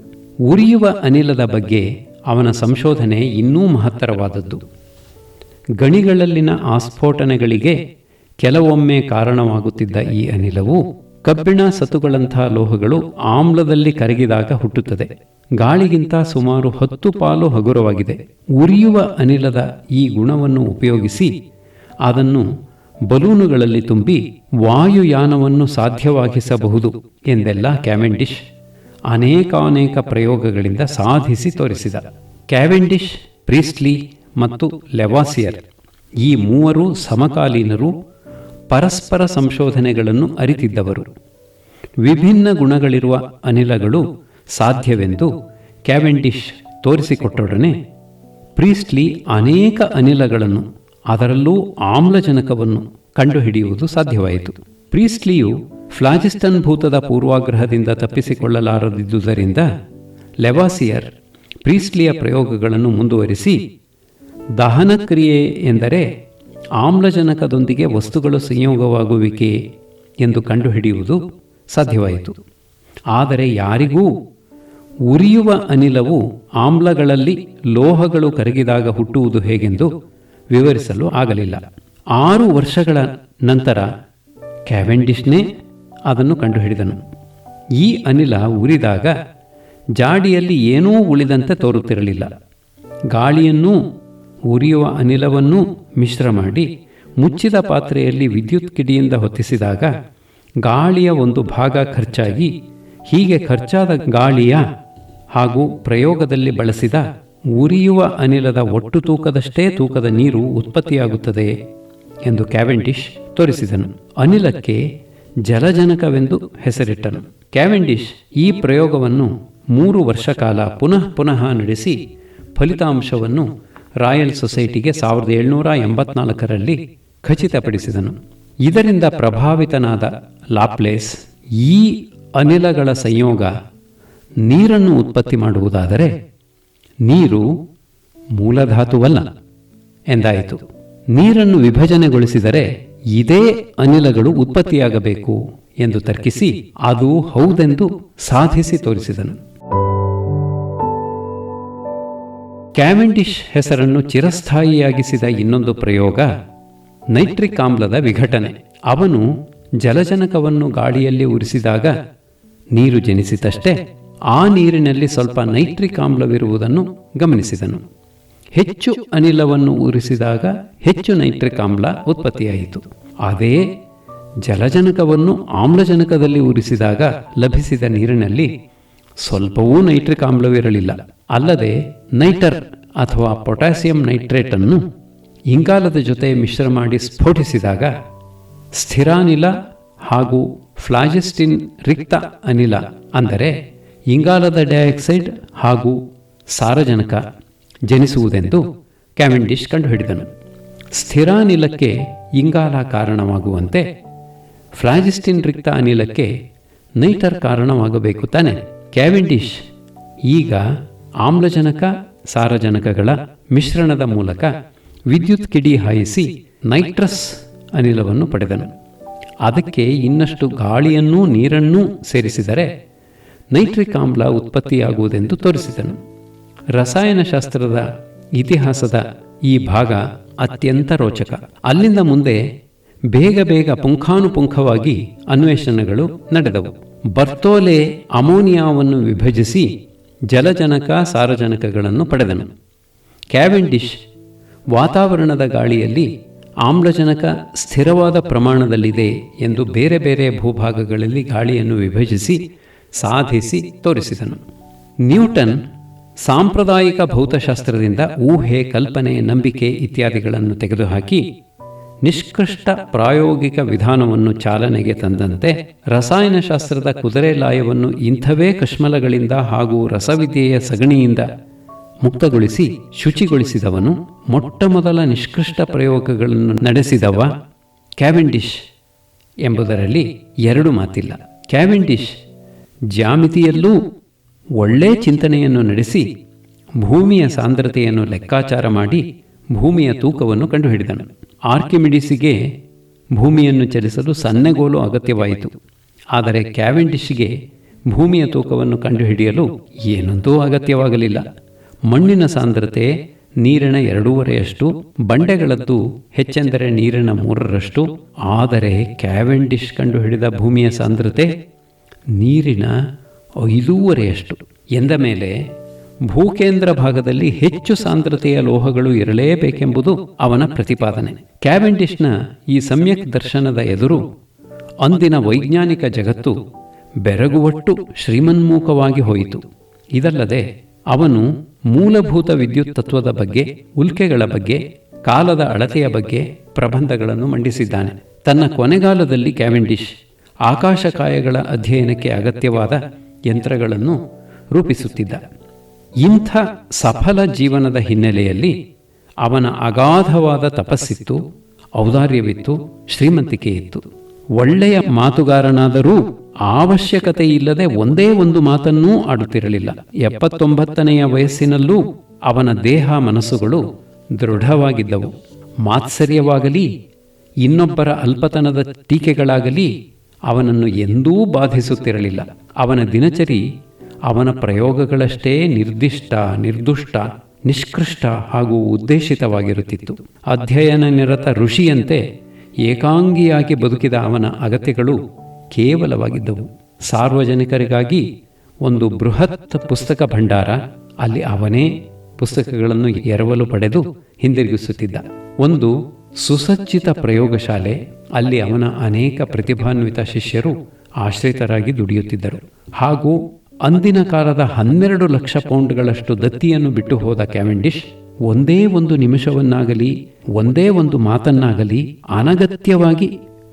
ಉರಿಯುವ ಅನಿಲದ ಬಗ್ಗೆ ಅವನ ಸಂಶೋಧನೆ ಇನ್ನೂ ಮಹತ್ತರವಾದದ್ದು. ಗಣಿಗಳಲ್ಲಿನ ಆಸ್ಫೋಟನೆಗಳಿಗೆ ಕೆಲವೊಮ್ಮೆ ಕಾರಣವಾಗುತ್ತಿದ್ದ ಈ ಅನಿಲವು ಕಬ್ಬಿಣ, ಸತುಗಳಂಥ ಲೋಹಗಳು ಆಮ್ಲದಲ್ಲಿ ಕರಗಿದಾಗ ಹುಟ್ಟುತ್ತದೆ. ಗಾಳಿಗಿಂತ ಸುಮಾರು 10 ಪಾಲು ಹಗುರವಾಗಿದೆ. ಉರಿಯುವ ಅನಿಲದ ಈ ಗುಣವನ್ನು ಉಪಯೋಗಿಸಿ ಅದನ್ನು ಬಲೂನುಗಳಲ್ಲಿ ತುಂಬಿ ವಾಯುಯಾನವನ್ನು ಸಾಧ್ಯವಾಗಿಸಬಹುದು ಎಂದೆಲ್ಲ ಕ್ಯಾವೆಂಡಿಷ್ ಅನೇಕಾನೇಕ ಪ್ರಯೋಗಗಳಿಂದ ಸಾಧಿಸಿ ತೋರಿಸಿದ. ಕ್ಯಾವೆಂಡಿಷ್, ಪ್ರೀಸ್ಟ್ಲಿ ಮತ್ತು ಲೆವಾಸಿಯರ್ ಈ ಮೂವರು ಸಮಕಾಲೀನರು ಪರಸ್ಪರ ಸಂಶೋಧನೆಗಳನ್ನು ಅರಿತಿದ್ದವರು. ವಿಭಿನ್ನ ಗುಣಗಳಿರುವ ಅನಿಲಗಳು ಸಾಧ್ಯವೆಂದು ಕ್ಯಾವೆಂಡಿಷ್ ತೋರಿಸಿಕೊಟ್ಟೊಡನೆ ಪ್ರೀಸ್ಟ್ಲಿ ಅನೇಕ ಅನಿಲಗಳನ್ನು, ಅದರಲ್ಲೂ ಆಮ್ಲಜನಕವನ್ನು ಕಂಡುಹಿಡಿಯುವುದು ಸಾಧ್ಯವಾಯಿತು. ಪ್ರೀಸ್ಟ್ಲಿಯು ಫ್ಲಾಜಿಸ್ಟನ್ ಭೂತದ ಪೂರ್ವಾಗ್ರಹದಿಂದ ತಪ್ಪಿಸಿಕೊಳ್ಳಲಾರದಿದ್ದುದರಿಂದ ಲೆವಾಸಿಯರ್ ಪ್ರೀಸ್ಟ್ಲಿಯ ಪ್ರಯೋಗಗಳನ್ನು ಮುಂದುವರಿಸಿ ದಹನ ಕ್ರಿಯೆ ಎಂದರೆ ಆಮ್ಲಜನಕದೊಂದಿಗೆ ವಸ್ತುಗಳು ಸಂಯೋಗವಾಗುವಿಕೆ ಎಂದು ಕಂಡುಹಿಡಿಯುವುದು ಸಾಧ್ಯವಾಯಿತು. ಆದರೆ ಯಾರಿಗೂ ಉರಿಯುವ ಅನಿಲವು ಆಮ್ಲಗಳಲ್ಲಿ ಲೋಹಗಳು ಕರಗಿದಾಗ ಹುಟ್ಟುವುದು ಹೇಗೆಂದು ವಿವರಿಸಲು ಆಗಲಿಲ್ಲ. 6 ವರ್ಷಗಳ ನಂತರ ಕ್ಯಾವೆಂಡಿಷ್ನೇ ಅದನ್ನು ಕಂಡುಹಿಡಿದನು. ಈ ಅನಿಲ ಉರಿದಾಗ ಜಾಡಿಯಲ್ಲಿ ಏನೂ ಉಳಿದಂತೆ ತೋರುತ್ತಿರಲಿಲ್ಲ. ಗಾಳಿಯನ್ನೂ ಉರಿಯುವ ಅನಿಲವನ್ನೂ ಮಿಶ್ರ ಮಾಡಿ ಮುಚ್ಚಿದ ಪಾತ್ರೆಯಲ್ಲಿ ವಿದ್ಯುತ್ ಕಿಡಿಯಿಂದ ಹೊತ್ತಿಸಿದಾಗ ಗಾಳಿಯ ಒಂದು ಭಾಗ ಖರ್ಚಾಗಿ, ಹೀಗೆ ಖರ್ಚಾದ ಗಾಳಿಯ ಹಾಗೂ ಪ್ರಯೋಗದಲ್ಲಿ ಬಳಸಿದ ಉರಿಯುವ ಅನಿಲದ ಒಟ್ಟು ತೂಕದಷ್ಟೇ ತೂಕದ ನೀರು ಉತ್ಪತ್ತಿಯಾಗುತ್ತದೆ ಎಂದು ಕ್ಯಾವೆಂಡಿಷ್ ತೋರಿಸಿದನು. ಅನಿಲಕ್ಕೆ ಜಲಜನಕವೆಂದು ಹೆಸರಿಟ್ಟನು. ಕ್ಯಾವೆಂಡಿಷ್ ಈ ಪ್ರಯೋಗವನ್ನು 3 ವರ್ಷ ಕಾಲ ಪುನಃ ನಡೆಸಿ ಫಲಿತಾಂಶವನ್ನು ರಾಯಲ್ ಸೊಸೈಟಿಗೆ 1784ರಲ್ಲಿ ಖಚಿತಪಡಿಸಿದನು. ಇದರಿಂದ ಪ್ರಭಾವಿತನಾದ ಲಾಪ್ಲೇಸ್ ಈ ಅನಿಲಗಳ ಸಂಯೋಗ ನೀರನ್ನು ಉತ್ಪತ್ತಿ ಮಾಡುವುದಾದರೆ ನೀರು ಮೂಲಧಾತುವಲ್ಲ ಎಂದಾಯಿತು. ನೀರನ್ನು ವಿಭಜನೆಗೊಳಿಸಿದರೆ ಇದೇ ಅನಿಲಗಳು ಉತ್ಪತ್ತಿಯಾಗಬೇಕು ಎಂದು ತರ್ಕಿಸಿ ಅದು ಹೌದೆಂದು ಸಾಧಿಸಿ ತೋರಿಸಿದನು. ಕ್ಯಾವೆಂಡಿಷ್ ಹೆಸರನ್ನು ಚಿರಸ್ಥಾಯಿಯಾಗಿಸಿದ ಇನ್ನೊಂದು ಪ್ರಯೋಗ ನೈಟ್ರಿಕ್ ಆಮ್ಲದ ವಿಘಟನೆ. ಅವನು ಜಲಜನಕವನ್ನು ಗಾಳಿಯಲ್ಲಿ ಉರಿಸಿದಾಗ ನೀರು ಜನಿಸಿತಷ್ಟೇ ಆ ನೀರಿನಲ್ಲಿ ಸ್ವಲ್ಪ ನೈಟ್ರಿಕ್ ಆಮ್ಲವಿರುವುದನ್ನು ಗಮನಿಸಿದನು. ಹೆಚ್ಚು ಅನಿಲವನ್ನು ಉರಿಸಿದಾಗ ಹೆಚ್ಚು ನೈಟ್ರಿಕ್ ಆಮ್ಲ ಉತ್ಪತ್ತಿಯಾಯಿತು. ಅದೇ ಜಲಜನಕವನ್ನು ಆಮ್ಲಜನಕದಲ್ಲಿ ಉರಿಸಿದಾಗ ಲಭಿಸಿದ ನೀರಿನಲ್ಲಿ ಸ್ವಲ್ಪವೂ ನೈಟ್ರಿಕ್ ಆಮ್ಲವಿರಲಿಲ್ಲ. ಅಲ್ಲದೆ ನೈಟರ್ ಅಥವಾ ಪೊಟ್ಯಾಸಿಯಂ ನೈಟ್ರೇಟ್ ಅನ್ನು ಇಂಗಾಲದ ಜೊತೆ ಮಿಶ್ರ ಮಾಡಿ ಸ್ಫೋಟಿಸಿದಾಗ ಸ್ಥಿರಾನಿಲ ಹಾಗೂ ಫ್ಲಾಜಿಸ್ಟಿನ್ ರಿಕ್ತ ಅನಿಲ ಅಂದರೆ ಇಂಗಾಲದ ಡೈಆಕ್ಸೈಡ್ ಹಾಗೂ ಸಾರಜನಕ ಜನಿಸುವುದೆಂದು ಕ್ಯಾವೆಂಡಿಷ್ ಕಂಡುಹಿಡಿದನು. ಸ್ಥಿರಾನಿಲಕ್ಕೆ ಇಂಗಾಲ ಕಾರಣವಾಗುವಂತೆ ಫ್ಲಾಜಿಸ್ಟಿನ್ ರಿಕ್ತ ಅನಿಲಕ್ಕೆ ನೈಟರ್ ಕಾರಣವಾಗಬೇಕು ತಾನೆ. ಕ್ಯಾವೆಂಡಿಷ್ ಈಗ ಆಮ್ಲಜನಕ ಸಾರಜನಕಗಳ ಮಿಶ್ರಣದ ಮೂಲಕ ವಿದ್ಯುತ್ ಕಿಡಿ ಹಾಯಿಸಿ ನೈಟ್ರಸ್ ಅನಿಲವನ್ನು ಪಡೆದನು. ಅದಕ್ಕೆ ಇನ್ನಷ್ಟು ಗಾಳಿಯನ್ನೂ ನೀರನ್ನೂ ಸೇರಿಸಿದರೆ ನೈಟ್ರಿಕ್ ಆಮ್ಲ ಉತ್ಪತ್ತಿಯಾಗುವುದೆಂದು ತೋರಿಸಿದನು. ರಸಾಯನಶಾಸ್ತ್ರದ ಇತಿಹಾಸದ ಈ ಭಾಗ ಅತ್ಯಂತ ರೋಚಕ. ಅಲ್ಲಿಂದ ಮುಂದೆ ಬೇಗ ಪುಂಖಾನುಪುಂಖವಾಗಿ ಅನ್ವೇಷಣೆಗಳು ನಡೆದವು. ಬರ್ತೋಲೆ ಅಮೋನಿಯಾವನ್ನು ವಿಭಜಿಸಿ ಜಲಜನಕ ಸಾರಜನಕಗಳನ್ನು ಪಡೆದನು. ಕ್ಯಾವೆಂಡಿಷ್ ವಾತಾವರಣದ ಗಾಳಿಯಲ್ಲಿ ಆಮ್ಲಜನಕ ಸ್ಥಿರವಾದ ಪ್ರಮಾಣದಲ್ಲಿದೆ ಎಂದು ಬೇರೆ ಬೇರೆ ಭೂಭಾಗಗಳಲ್ಲಿ ಗಾಳಿಯನ್ನು ವಿಭಜಿಸಿ ಸಾಧಿಸಿ ತೋರಿಸಿದನು. ನ್ಯೂಟನ್ ಸಾಂಪ್ರದಾಯಿಕ ಭೌತಶಾಸ್ತ್ರದಿಂದ ಊಹೆ, ಕಲ್ಪನೆ, ನಂಬಿಕೆ ಇತ್ಯಾದಿಗಳನ್ನು ತೆಗೆದುಹಾಕಿ ನಿಷ್ಕೃಷ್ಟ ಪ್ರಾಯೋಗಿಕ ವಿಧಾನವನ್ನು ಚಾಲನೆಗೆ ತಂದಂತೆ ರಸಾಯನಶಾಸ್ತ್ರದ ಕುದುರೆ ಲಾಯವನ್ನು ಇಂಥವೇ ಕಶ್ಮಲಗಳಿಂದ ಹಾಗೂ ರಸವಿದ್ಯೆಯ ಸಗಣಿಯಿಂದ ಮುಕ್ತಗೊಳಿಸಿ ಶುಚಿಗೊಳಿಸಿದವನು, ಮೊಟ್ಟಮೊದಲ ನಿಷ್ಕೃಷ್ಟ ಪ್ರಯೋಗಗಳನ್ನು ನಡೆಸಿದವ ಕ್ಯಾವೆಂಡಿಷ್ ಎಂಬುದರಲ್ಲಿ ಎರಡು ಮಾತಿಲ್ಲ. ಕ್ಯಾವೆಂಡಿಷ್ ಜ್ಯಾಮಿತಿಯಲ್ಲೂ ಒಳ್ಳೆ ಚಿಂತನೆಯನ್ನು ನಡೆಸಿ ಭೂಮಿಯ ಸಾಂದ್ರತೆಯನ್ನು ಲೆಕ್ಕಾಚಾರ ಮಾಡಿ ಭೂಮಿಯ ತೂಕವನ್ನು ಕಂಡುಹಿಡಿದನು. ಆರ್ಕಿಮಿಡಿಸ್ಗೆ ಭೂಮಿಯನ್ನು ಚಲಿಸಲು ಸನ್ನೆಗೋಲು ಅಗತ್ಯವಾಯಿತು. ಆದರೆ ಕ್ಯಾವೆಂಡಿಷ್ಗೆ ಭೂಮಿಯ ತೂಕವನ್ನು ಕಂಡುಹಿಡಿಯಲು ಏನೊಂದೂ ಅಗತ್ಯವಾಗಲಿಲ್ಲ. ಮಣ್ಣಿನ ಸಾಂದ್ರತೆ ನೀರಿನ 2.5ರಷ್ಟು, ಬಂಡೆಗಳದ್ದು ಹೆಚ್ಚೆಂದರೆ ನೀರಿನ 3ರಷ್ಟು. ಆದರೆ ಕ್ಯಾವೆಂಡಿಷ್ ಕಂಡುಹಿಡಿದ ಭೂಮಿಯ ಸಾಂದ್ರತೆ ನೀರಿನ 5.5ರಷ್ಟು. ಎಂದ ಮೇಲೆ ಭೂಕೇಂದ್ರ ಭಾಗದಲ್ಲಿ ಹೆಚ್ಚು ಸಾಂದ್ರತೆಯ ಲೋಹಗಳು ಇರಲೇಬೇಕೆಂಬುದು ಅವನ ಪ್ರತಿಪಾದನೆ. ಕ್ಯಾವೆಂಡಿಷ್ನ ಈ ಸಮ್ಯಕ್ ದರ್ಶನದ ಎದುರು ಅಂದಿನ ವೈಜ್ಞಾನಿಕ ಜಗತ್ತು ಬೆರಗುವಟ್ಟು ಶ್ರೀಮನ್ಮುಖವಾಗಿ ಹೋಯಿತು. ಇದಲ್ಲದೆ ಅವನು ಮೂಲಭೂತ ವಿದ್ಯುತ್ ತತ್ವದ ಬಗ್ಗೆ, ಉಲ್ಕೆಗಳ ಬಗ್ಗೆ, ಕಾಲದ ಅಳತೆಯ ಬಗ್ಗೆ ಪ್ರಬಂಧಗಳನ್ನು ಮಂಡಿಸಿದ್ದಾನೆ. ತನ್ನ ಕೊನೆಗಾಲದಲ್ಲಿ ಕ್ಯಾವೆಂಡಿಷ್ ಆಕಾಶಕಾಯಗಳ ಅಧ್ಯಯನಕ್ಕೆ ಅಗತ್ಯವಾದ ಯಂತ್ರಗಳನ್ನು ರೂಪಿಸುತ್ತಿದ್ದ. ಇಂಥ ಸಫಲ ಜೀವನದ ಹಿನ್ನೆಲೆಯಲ್ಲಿ ಅವನ ಅಗಾಧವಾದ ತಪಸ್ಸಿತ್ತು, ಔದಾರ್ಯವಿತ್ತು, ಶ್ರೀಮಂತಿಕೆ ಇತ್ತು. ಒಳ್ಳೆಯ ಮಾತುಗಾರನಾದರೂ ಅವಶ್ಯಕತೆ ಇಲ್ಲದೆ ಒಂದೇ ಒಂದು ಮಾತನ್ನೂ ಆಡುತ್ತಿರಲಿಲ್ಲ. 79ನೆಯ ವಯಸ್ಸಿನಲ್ಲೂ ಅವನ ದೇಹ ಮನಸ್ಸುಗಳು ದೃಢವಾಗಿದ್ದವು. ಮಾತ್ಸರ್ಯವಾಗಲಿ ಇನ್ನೊಬ್ಬರ ಅಲ್ಪತನದ ಟೀಕೆಗಳಾಗಲಿ ಅವನನ್ನು ಎಂದೂ ಬಾಧಿಸುತ್ತಿರಲಿಲ್ಲ. ಅವನ ದಿನಚರಿ ಅವನ ಪ್ರಯೋಗಗಳಷ್ಟೇ ನಿರ್ದಿಷ್ಟ, ನಿರ್ದುಷ್ಟ, ನಿಷ್ಕೃಷ್ಟ ಹಾಗೂ ಉದ್ದೇಶಿತವಾಗಿರುತ್ತಿತ್ತು. ಅಧ್ಯಯನ ನಿರತ ಋಷಿಯಂತೆ ಏಕಾಂಗಿಯಾಗಿ ಬದುಕಿದ ಅವನ ಅಗತ್ಯಗಳು ಕೇವಲವಾಗಿದ್ದವು. ಸಾರ್ವಜನಿಕರಿಗಾಗಿ ಒಂದು ಬೃಹತ್ ಪುಸ್ತಕ ಭಂಡಾರ, ಅಲ್ಲಿ ಅವನೇ ಪುಸ್ತಕಗಳನ್ನು ಎರವಲು ಪಡೆದು ಹಿಂದಿರುಗಿಸುತ್ತಿದ್ದ. ಒಂದು ಸುಸಜ್ಜಿತ ಪ್ರಯೋಗಶಾಲೆ, ಅಲ್ಲಿ ಅವನ ಅನೇಕ ಪ್ರತಿಭಾನ್ವಿತ ಶಿಷ್ಯರು ಆಶ್ರಿತರಾಗಿ ದುಡಿಯುತ್ತಿದ್ದರು. ಹಾಗೂ ಅಂದಿನ ಕಾಲದ 12 ಲಕ್ಷ ಪೌಂಡ್ಗಳಷ್ಟು ದತ್ತಿಯನ್ನು ಬಿಟ್ಟು ಹೋದ ಕ್ಯಾವೆಂಡಿಷ್ ಒಂದೇ ಒಂದು ನಿಮಿಷವನ್ನಾಗಲಿ ಒಂದೇ ಒಂದು ಮಾತನ್ನಾಗಲಿ ಅನಗತ್ಯವಾಗಿ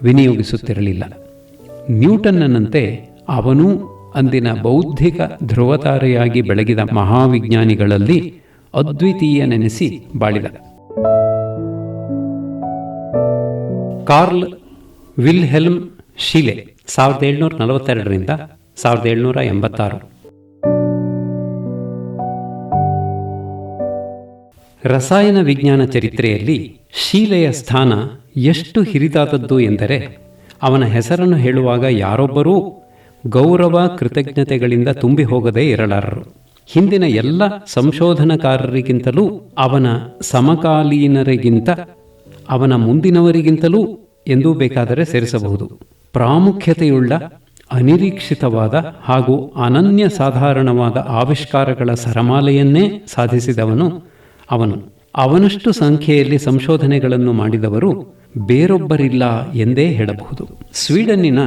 ವಿನಿಯೋಗಿಸುತ್ತಿರಲಿಲ್ಲ. ನ್ಯೂಟನ್ನಂತೆ ಅವನೂ ಅಂದಿನ ಬೌದ್ಧಿಕ ಧ್ರುವತಾರೆಯಾಗಿ ಬೆಳಗಿದ ಮಹಾವಿಜ್ಞಾನಿಗಳಲ್ಲಿ ಅದ್ವಿತೀಯನೆನಿಸಿ ಬಾಳಿದ. Karl Wilhelm ಶೀಲೆ 1742ರಿಂದ 1786. ರಸಾಯನ ವಿಜ್ಞಾನ ಚರಿತ್ರೆಯಲ್ಲಿ ಶೀಲೆಯ ಸ್ಥಾನ ಎಷ್ಟು ಹಿರಿದಾದದ್ದು ಎಂದರೆ ಅವನ ಹೆಸರನ್ನು ಹೇಳುವಾಗ ಯಾರೊಬ್ಬರೂ ಗೌರವ ಕೃತಜ್ಞತೆಗಳಿಂದ ತುಂಬಿ ಹೋಗದೇ ಇರಲಾರರು. ಹಿಂದಿನ ಎಲ್ಲ ಸಂಶೋಧನಕಾರರಿಗಿಂತಲೂ, ಅವನ ಸಮಕಾಲೀನರಿಗಿಂತ, ಅವನ ಮುಂದಿನವರಿಗಿಂತಲೂ ಎಂದೂ ಬೇಕಾದರೆ ಸೇರಿಸಬಹುದು, ಪ್ರಾಮುಖ್ಯತೆಯುಳ್ಳ, ಅನಿರೀಕ್ಷಿತವಾದ ಹಾಗೂ ಅನನ್ಯ ಸಾಧಾರಣವಾದ ಆವಿಷ್ಕಾರಗಳ ಸರಮಾಲೆಯನ್ನೇ ಸಾಧಿಸಿದವನು ಅವನು. ಅವನಷ್ಟು ಸಂಖ್ಯೆಯಲ್ಲಿ ಸಂಶೋಧನೆಗಳನ್ನು ಮಾಡಿದವರು ಬೇರೊಬ್ಬರಿಲ್ಲ ಎಂದೇ ಹೇಳಬಹುದು. ಸ್ವೀಡನ್ನಿನ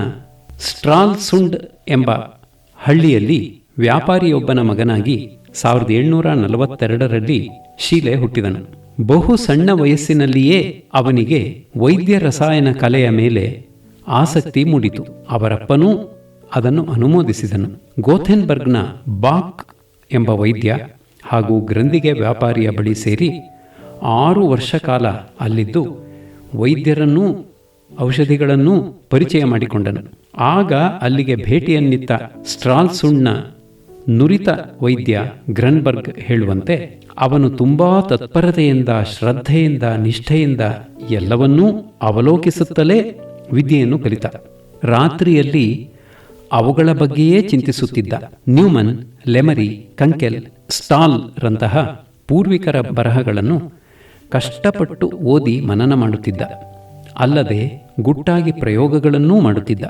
ಸ್ಟ್ರಾಲ್ಸುಂಡ್ ಎಂಬ ಹಳ್ಳಿಯಲ್ಲಿ ವ್ಯಾಪಾರಿಯೊಬ್ಬನ ಮಗನಾಗಿ 1742ರಲ್ಲಿ ಶೀಲೆ ಹುಟ್ಟಿದನು. ಬಹು ಸಣ್ಣ ವಯಸ್ಸಿನಲ್ಲಿಯೇ ಅವನಿಗೆ ವೈದ್ಯ ರಸಾಯನ ಕಲೆಯ ಮೇಲೆ ಆಸಕ್ತಿ ಮೂಡಿತು. ಅವರಪ್ಪನೂ ಅದನ್ನು ಅನುಮೋದಿಸಿದನು. ಗೋಥೆನ್ಬರ್ಗ್ನ ಬಾಕ್ ಎಂಬ ವೈದ್ಯ ಹಾಗೂ ಗ್ರಂಥಿಗೆ ವ್ಯಾಪಾರಿಯ ಬಳಿ ಸೇರಿ 6 ವರ್ಷ ಕಾಲ ಅಲ್ಲಿದ್ದು ವೈದ್ಯರನ್ನೂ ಔಷಧಿಗಳನ್ನೂ ಪರಿಚಯ ಮಾಡಿಕೊಂಡನು. ಆಗ ಅಲ್ಲಿಗೆ ಭೇಟಿಯನ್ನಿತ್ತ ಸ್ಟ್ರಾಲ್ಸುಂಡ್ನ ನುರಿತ ವೈದ್ಯ ಗ್ರನ್ಬರ್ಗ್ ಹೇಳುವಂತೆ, ಅವನು ತುಂಬಾ ತತ್ಪರತೆಯಿಂದ, ಶ್ರದ್ಧೆಯಿಂದ, ನಿಷ್ಠೆಯಿಂದ ಎಲ್ಲವನ್ನೂ ಅವಲೋಕಿಸುತ್ತಲೇ ವಿದ್ಯೆಯನ್ನು ಕಲಿತ. ರಾತ್ರಿಯಲ್ಲಿ ಅವುಗಳ ಬಗ್ಗೆಯೇ ಚಿಂತಿಸುತ್ತಿದ್ದ. ನ್ಯೂಮನ್, ಲೆಮರಿ, ಕಂಕೆಲ್, ಸ್ಟಾಲ್ ರಂತಹ ಪೂರ್ವಿಕರ ಬರಹಗಳನ್ನು ಕಷ್ಟಪಟ್ಟು ಓದಿ ಮನನ ಮಾಡುತ್ತಿದ್ದ. ಅಲ್ಲದೆ ಗುಟ್ಟಾಗಿ ಪ್ರಯೋಗಗಳನ್ನೂ ಮಾಡುತ್ತಿದ್ದ.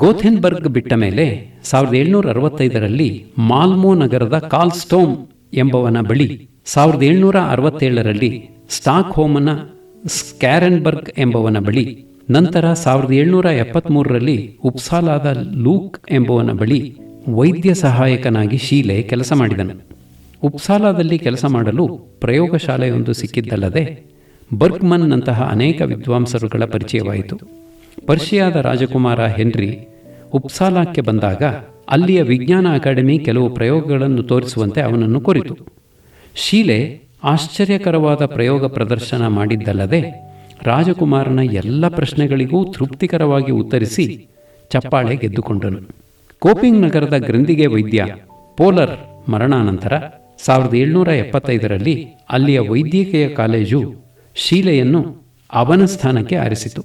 ಗೋಥೆನ್ಬರ್ಗ್ ಬಿಟ್ಟ ಮೇಲೆ 1765ರಲ್ಲಿ ಮಾಲ್ಮೋ ನಗರದ ಕಾರ್ಲ್ಸ್ಟೋಮ್ ಎಂಬವನ ಬಳಿ, 1767ರಲ್ಲಿ ಸ್ಟಾಕ್ಹೋಮ್ನ ಸ್ಕ್ಯಾರೆನ್ಬರ್ಗ್ ಎಂಬವನ ಬಳಿ, ನಂತರ 1773ರಲ್ಲಿ ಉಪ್ಸಾಲಾದ ಲೂಕ್ ಎಂಬುವನ ಬಳಿ ವೈದ್ಯ ಸಹಾಯಕನಾಗಿ ಶೀಲೆ ಕೆಲಸ ಮಾಡಿದನು. ಉಪ್ಸಾಲಾದಲ್ಲಿ ಕೆಲಸ ಮಾಡಲು ಪ್ರಯೋಗಶಾಲೆಯೊಂದು ಸಿಕ್ಕಿದ್ದಲ್ಲದೆ ಬರ್ಗ್ಮನ್ನಂತಹ ಅನೇಕ ವಿದ್ವಾಂಸರುಗಳ ಪರಿಚಯವಾಯಿತು. ಪರ್ಷಿಯಾದ ರಾಜಕುಮಾರ ಹೆನ್ರಿ ಉಪ್ಸಾಲಾಕ್ಕೆ ಬಂದಾಗ ಅಲ್ಲಿಯ ವಿಜ್ಞಾನ ಅಕಾಡೆಮಿ ಕೆಲವು ಪ್ರಯೋಗಗಳನ್ನು ತೋರಿಸುವಂತೆ ಅವನನ್ನು ಕೋರಿತು. ಶೀಲೆ ಆಶ್ಚರ್ಯಕರವಾದ ಪ್ರಯೋಗ ಪ್ರದರ್ಶನ ಮಾಡಿದ್ದಲ್ಲದೆ ರಾಜಕುಮಾರನ ಎಲ್ಲ ಪ್ರಶ್ನೆಗಳಿಗೂ ತೃಪ್ತಿಕರವಾಗಿ ಉತ್ತರಿಸಿ ಚಪ್ಪಾಳೆ ಗೆದ್ದುಕೊಂಡನು. ಕೋಪಿಂಗ್ ನಗರದ ಗ್ರಂಥಿಗೆ ವೈದ್ಯ ಪೋಲರ್ ಮರಣಾನಂತರ 1775ರಲ್ಲಿ ಅಲ್ಲಿಯ ವೈದ್ಯಕೀಯ ಕಾಲೇಜು ಶೀಲೆಯನ್ನು ಅವನ ಸ್ಥಾನಕ್ಕೆ ಆರಿಸಿತು.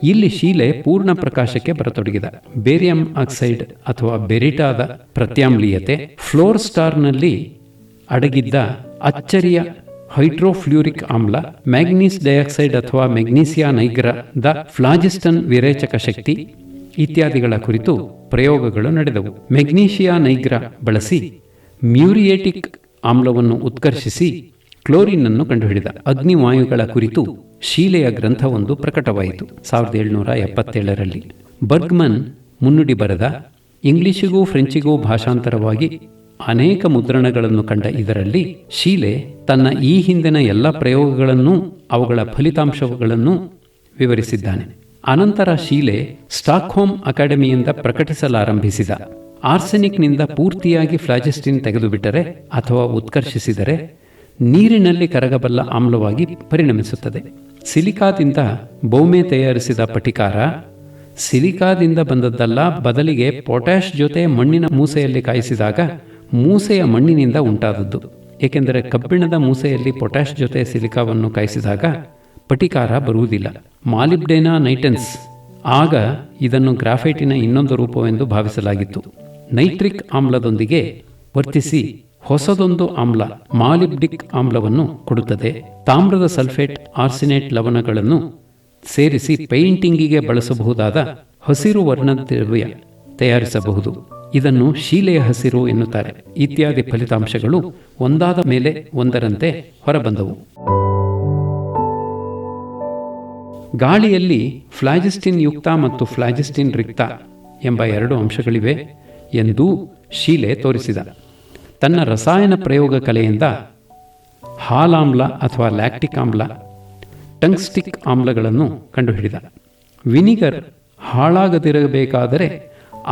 ಇಲ್ಲಿ ಶೀಲೆ ಪೂರ್ಣ ಪ್ರಕಾಶಕ್ಕೆ ಬರತೊಡಗಿದ. ಬೇರಿಯಂ ಆಕ್ಸೈಡ್ ಅಥವಾ ಬೆರಿಟಾದ ಪ್ರತ್ಯಾಮ್ಲೀಯತೆ, ಫ್ಲೋರ್ ಸ್ಟಾರ್ನಲ್ಲಿ ಅಡಗಿದ್ದ ಅಚ್ಚರಿಯ ಹೈಡ್ರೋಫ್ಲೂರಿಕ್ ಆಮ್ಲ, ಮ್ಯಾಗ್ನೀಸ್ ಡೈಆಕ್ಸೈಡ್ ಅಥವಾ ಮೆಗ್ನೀಸಿಯಾ ನೈಗ್ರದ ಫ್ಲಾಜಿಸ್ಟನ್ ವಿರೇಚಕ ಶಕ್ತಿ ಇತ್ಯಾದಿಗಳ ಕುರಿತು ಪ್ರಯೋಗಗಳು ನಡೆದವು. ಮೆಗ್ನೀಷಿಯಾ ನೈಗ್ರ ಬಳಸಿ ಮ್ಯೂರಿಯೇಟಿಕ್ ಆಮ್ಲವನ್ನು ಉತ್ಕರ್ಷಿಸಿ ಕ್ಲೋರಿನನ್ನು ಕಂಡುಹಿಡಿದ. ಅಗ್ನಿವಾಯುಗಳ ಕುರಿತು ಶೀಲೆಯ ಗ್ರಂಥವೊಂದು ಪ್ರಕಟವಾಯಿತು 1777ರಲ್ಲಿ. ಬರ್ಗ್ಮನ್ ಮುನ್ನುಡಿ ಬರೆದ, ಇಂಗ್ಲಿಷಿಗೂ ಫ್ರೆಂಚಿಗೂ ಭಾಷಾಂತರವಾಗಿ ಅನೇಕ ಮುದ್ರಣಗಳನ್ನು ಕಂಡ ಇದರಲ್ಲಿ ಶೀಲೆ ತನ್ನ ಈ ಹಿಂದಿನ ಎಲ್ಲ ಪ್ರಯೋಗಗಳನ್ನೂ ಅವುಗಳ ಫಲಿತಾಂಶಗಳನ್ನು ವಿವರಿಸಿದ್ದಾನೆ. ಅನಂತರ ಶೀಲೆ ಸ್ಟಾಕ್ಹೋಮ್ ಅಕಾಡೆಮಿಯಿಂದ ಪ್ರಕಟಿಸಲಾರಂಭಿಸಿದ, ಆರ್ಸೆನಿಕ್ನಿಂದ ಪೂರ್ತಿಯಾಗಿ ಫ್ಲಾಜಿಸ್ಟಿನ್ ತೆಗೆದುಬಿಟ್ಟರೆ ಅಥವಾ ಉತ್ಕರ್ಷಿಸಿದರೆ ನೀರಿನಲ್ಲಿ ಕರಗಬಲ್ಲ ಆಮ್ಲವಾಗಿ ಪರಿಣಮಿಸುತ್ತದೆ. ಸಿಲಿಕಾದಿಂದ ಬೌಮೆ ತಯಾರಿಸಿದ ಪಟಿಕಾರ ಸಿಲಿಕಾದಿಂದ ಬಂದದ್ದಲ್ಲ, ಬದಲಿಗೆ ಪೊಟ್ಯಾಷ್ ಜೊತೆ ಮಣ್ಣಿನ ಮೂಸೆಯಲ್ಲಿ ಕಾಯಿಸಿದಾಗ ಮೂಸೆಯ ಮಣ್ಣಿನಿಂದ ಉಂಟಾದದ್ದು. ಏಕೆಂದರೆ ಕಬ್ಬಿಣದ ಮೂಸೆಯಲ್ಲಿ ಪೊಟ್ಯಾಷ್ ಜೊತೆ ಸಿಲಿಕಾವನ್ನು ಕಾಯಿಸಿದಾಗ ಪಟಿಕಾರ ಬರುವುದಿಲ್ಲ. ಮಾಲಿಬ್ಡೆನಾ ನೈಟೆನ್ಸ್, ಆಗ ಇದನ್ನು ಗ್ರಾಫೈಟಿನ ಇನ್ನೊಂದು ರೂಪವೆಂದು ಭಾವಿಸಲಾಗಿತ್ತು, ನೈಟ್ರಿಕ್ ಆಮ್ಲದೊಂದಿಗೆ ವರ್ತಿಸಿ ಹೊಸದೊಂದು ಆಮ್ಲ ಮಾಲಿಬ್ಡಿಕ್ ಆಮ್ಲವನ್ನು ಕೊಡುತ್ತದೆ. ತಾಮ್ರದ ಸಲ್ಫೇಟ್, ಆರ್ಸಿನೇಟ್ ಲವಣಗಳನ್ನು ಸೇರಿಸಿ ಪೇಂಟಿಂಗಿಗೆ ಬಳಸಬಹುದಾದ ಹಸಿರು ವರ್ಣದ್ರವ್ಯ ತಯಾರಿಸಬಹುದು. ಇದನ್ನು ಶೀಲೆಯ ಹಸಿರು ಎನ್ನುತ್ತಾರೆ. ಇತ್ಯಾದಿ ಫಲಿತಾಂಶಗಳು ಒಂದಾದ ಮೇಲೆ ಒಂದರಂತೆ ಹೊರಬಂದವು. ಗಾಳಿಯಲ್ಲಿ ಫ್ಲಾಜಿಸ್ಟಿನ್ ಯುಕ್ತ ಮತ್ತು ಫ್ಲಾಜಿಸ್ಟಿನ್ ರಿಕ್ತ ಎಂಬ 2 ಅಂಶಗಳಿವೆ ಎಂದೂ ಶೀಲೆ ತೋರಿಸಿದ. ತನ್ನ ರಸಾಯನ ಪ್ರಯೋಗ ಕಲೆಯಿಂದ ಹಾಲಾಮ್ಲ ಅಥವಾ ಲ್ಯಾಕ್ಟಿಕ್ ಆಮ್ಲ, ಟಂಗ್ಸ್ಟಿಕ್ ಆಮ್ಲಗಳನ್ನು ಕಂಡುಹಿಡಿದ. ವಿನಿಗರ್ ಹಾಳಾಗದಿರಬೇಕಾದರೆ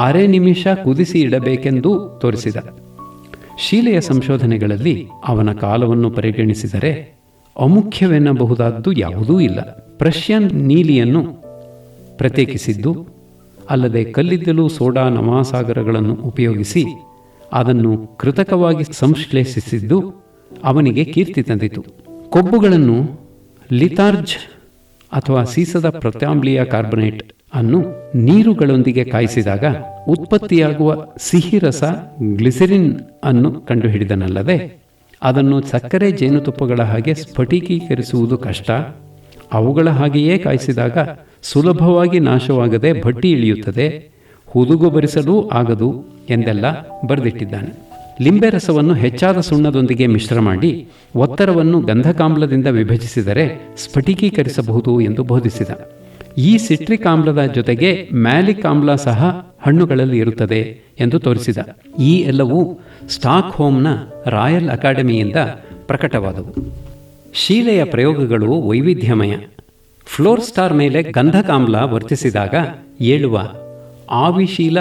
6 ನಿಮಿಷ ಕುದಿಸಿ ಇಡಬೇಕೆಂದು ತೋರಿಸಿದ. ಶೀಲೆಯ ಸಂಶೋಧನೆಗಳಲ್ಲಿ ಅವನ ಕಾಲವನ್ನು ಪರಿಗಣಿಸಿದರೆ ಅಮುಖ್ಯವೆನ್ನಬಹುದಾದ್ದು ಯಾವುದೂ ಇಲ್ಲ. ಪ್ರಷ್ಯನ್ ನೀಲಿಯನ್ನು ಪ್ರತ್ಯೇಕಿಸಿದ್ದು ಅಲ್ಲದೆ ಕಲ್ಲಿದ್ದಲು, ಸೋಡಾ, ನವಾಸಾಗರಗಳನ್ನು ಉಪಯೋಗಿಸಿ ಅದನ್ನು ಕೃತಕವಾಗಿ ಸಂಶ್ಲೇಷಿಸಿದ್ದು ಅವನಿಗೆ ಕೀರ್ತಿ ತಂದಿತು. ಕೊಬ್ಬುಗಳನ್ನು ಲಿಥಾರ್ಜ್ ಅಥವಾ ಸೀಸದ ಪ್ರತ್ಯಾಮ್ಲೀಯ ಕಾರ್ಬನೇಟ್ ಅನ್ನು ನೀರುಗಳೊಂದಿಗೆ ಕಾಯಿಸಿದಾಗ ಉತ್ಪತ್ತಿಯಾಗುವ ಸಿಹಿ ರಸ ಗ್ಲಿಸರಿನ್ ಅನ್ನು ಕಂಡುಹಿಡಿದನಲ್ಲದೆ ಅದನ್ನು ಸಕ್ಕರೆ ಜೇನುತುಪ್ಪಗಳ ಹಾಗೆ ಸ್ಫಟಿಕೀಕರಿಸುವುದು ಕಷ್ಟ, ಅವುಗಳ ಹಾಗೆಯೇ ಕಾಯಿಸಿದಾಗ ಸುಲಭವಾಗಿ ನಾಶವಾಗದೆ ಭಟ್ಟಿ ಇಳಿಯುತ್ತದೆ, ಹುದುಗು ಭರಿಸಲೂ ಆಗದು ಎಂದೆಲ್ಲ ಬರೆದಿಟ್ಟಿದ್ದಾನೆ. ಲಿಂಬೆ ರಸವನ್ನು ಹೆಚ್ಚಾದ ಸುಣ್ಣದೊಂದಿಗೆ ಮಿಶ್ರ ಮಾಡಿ ಒತ್ತರವನ್ನು ಗಂಧಕಾಮ್ಲದಿಂದ ವಿಭಜಿಸಿದರೆ ಸ್ಫಟಿಕೀಕರಿಸಬಹುದು ಎಂದು ಬೋಧಿಸಿದ. ಈ ಸಿಟ್ರಿಕ್ ಆಮ್ಲದ ಜೊತೆಗೆ ಮ್ಯಾಲಿಕ್ ಆಮ್ಲ ಸಹ ಹಣ್ಣುಗಳಲ್ಲಿ ಇರುತ್ತದೆ ಎಂದು ತೋರಿಸಿದ. ಈ ಎಲ್ಲವೂ ಸ್ಟಾಕ್ ಹೋಮ್ನ ರಾಯಲ್ ಅಕಾಡೆಮಿಯಿಂದ ಪ್ರಕಟವಾದವು. ಶೀಲೆಯ ಪ್ರಯೋಗಗಳು ವೈವಿಧ್ಯಮಯ. ಫ್ಲೋರ್ ಸ್ಟಾರ್ ಮೇಲೆ ಗಂಧಕಾಮ್ಲ ವರ್ತಿಸಿದಾಗ ಏಳುವ ಆವಿಶೀಲ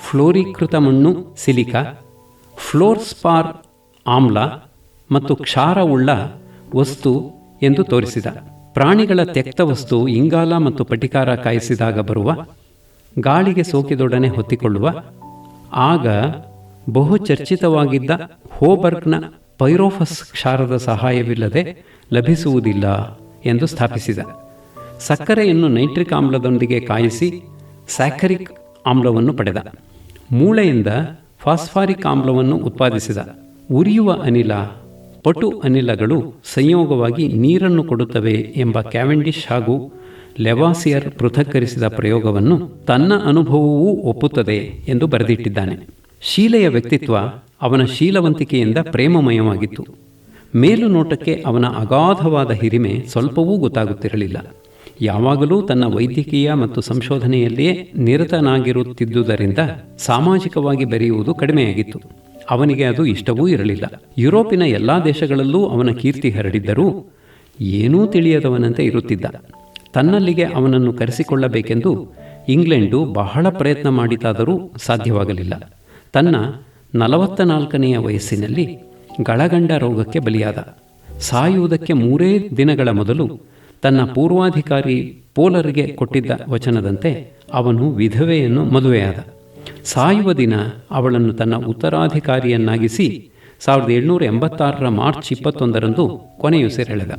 ಫ್ಲೋರೀಕೃತ ಮಣ್ಣು ಸಿಲಿಕಾ, ಫ್ಲೋರ್ ಸ್ಪಾರ್ ಆಮ್ಲ ಮತ್ತು ಕ್ಷಾರವುಳ್ಳ ವಸ್ತು ಎಂದು ತೋರಿಸಿದ. ಪ್ರಾಣಿಗಳ ತ್ಯಕ್ತ ವಸ್ತು ಇಂಗಾಲ ಮತ್ತು ಪಟಿಕಾರ ಕಾಯಿಸಿದಾಗ ಬರುವ, ಗಾಳಿಗೆ ಸೋಕಿದೊಡನೆ ಹೊತ್ತಿಕೊಳ್ಳುವ, ಆಗ ಬಹುಚರ್ಚಿತವಾಗಿದ್ದ ಹೋಬರ್ಗ್ನ ಪೈರೋಫಸ್ ಕ್ಷಾರದ ಸಹಾಯವಿಲ್ಲದೆ ಲಭಿಸುವುದಿಲ್ಲ ಎಂದು ಸ್ಥಾಪಿಸಿದ. ಸಕ್ಕರೆಯನ್ನು ನೈಟ್ರಿಕ್ ಆಮ್ಲದೊಂದಿಗೆ ಕಾಯಿಸಿ ಸ್ಯಾಕರಿಕ್ ಆಮ್ಲವನ್ನು ಪಡೆದ. ಮೂಳೆಯಿಂದ ಫಾಸ್ಫಾರಿಕ್ ಆಮ್ಲವನ್ನು ಉತ್ಪಾದಿಸಿದ. ಉರಿಯುವ ಅನಿಲ, ಪಟು ಅನಿಲಗಳು ಸಂಯೋಗವಾಗಿ ನೀರನ್ನು ಕೊಡುತ್ತವೆ ಎಂಬ ಕ್ಯಾವೆಂಡಿಶ್ ಹಾಗೂ ಲೆವಾಸಿಯರ್ ಪೃಥಕ್ಕರಿಸಿದ ಪ್ರಯೋಗವನ್ನು ತನ್ನ ಅನುಭವವೂ ಒಪ್ಪುತ್ತದೆ ಎಂದು ಬರೆದಿಟ್ಟಿದ್ದಾನೆ. ಶೀಲೆಯ ವ್ಯಕ್ತಿತ್ವ ಅವನ ಶೀಲವಂತಿಕೆಯಿಂದ ಪ್ರೇಮಮಯವಾಗಿತ್ತು. ಮೇಲುನೋಟಕ್ಕೆ ಅವನ ಅಗಾಧವಾದ ಹಿರಿಮೆ ಸ್ವಲ್ಪವೂ ಗೊತ್ತಾಗುತ್ತಿರಲಿಲ್ಲ. ಯಾವಾಗಲೂ ತನ್ನ ವೈದ್ಯಕೀಯ ಮತ್ತು ಸಂಶೋಧನೆಯಲ್ಲಿಯೇ ನಿರತನಾಗಿರುತ್ತಿದ್ದುದರಿಂದ ಸಾಮಾಜಿಕವಾಗಿ ಬೆರೆಯುವುದು ಕಡಿಮೆಯಾಗಿತ್ತು. ಅವನಿಗೆ ಅದು ಇಷ್ಟವೂ ಇರಲಿಲ್ಲ. ಯುರೋಪಿನ ಎಲ್ಲ ದೇಶಗಳಲ್ಲೂ ಅವನ ಕೀರ್ತಿ ಹರಡಿದ್ದರೂ ಏನೂ ತಿಳಿಯದವನಂತೆ ಇರುತ್ತಿದ್ದ. ತನ್ನಲ್ಲಿಗೆ ಅವನನ್ನು ಕರೆಸಿಕೊಳ್ಳಬೇಕೆಂದು ಇಂಗ್ಲೆಂಡು ಬಹಳ ಪ್ರಯತ್ನ ಮಾಡಿತಾದರೂ ಸಾಧ್ಯವಾಗಲಿಲ್ಲ. ತನ್ನ 44ನೆಯ ವಯಸ್ಸಿನಲ್ಲಿ ಗಳಗಂಡ ರೋಗಕ್ಕೆ ಬಲಿಯಾದ. ಸಾಯುವುದಕ್ಕೆ 3 ದಿನಗಳ ಮೊದಲು ತನ್ನ ಪೂರ್ವಾಧಿಕಾರಿ ಪೋಲರಿಗೆ ಕೊಟ್ಟಿದ್ದ ವಚನದಂತೆ ಅವನು ವಿಧವೆಯನ್ನು ಮದುವೆಯಾದ. ಸಾಯುವ ದಿನ ಅವಳನ್ನು ತನ್ನ ಉತ್ತರಾಧಿಕಾರಿಯನ್ನಾಗಿಸಿ 1786 ಮಾರ್ಚ್ 21 ಕೊನೆಯುಸಿರೆಳೆದ.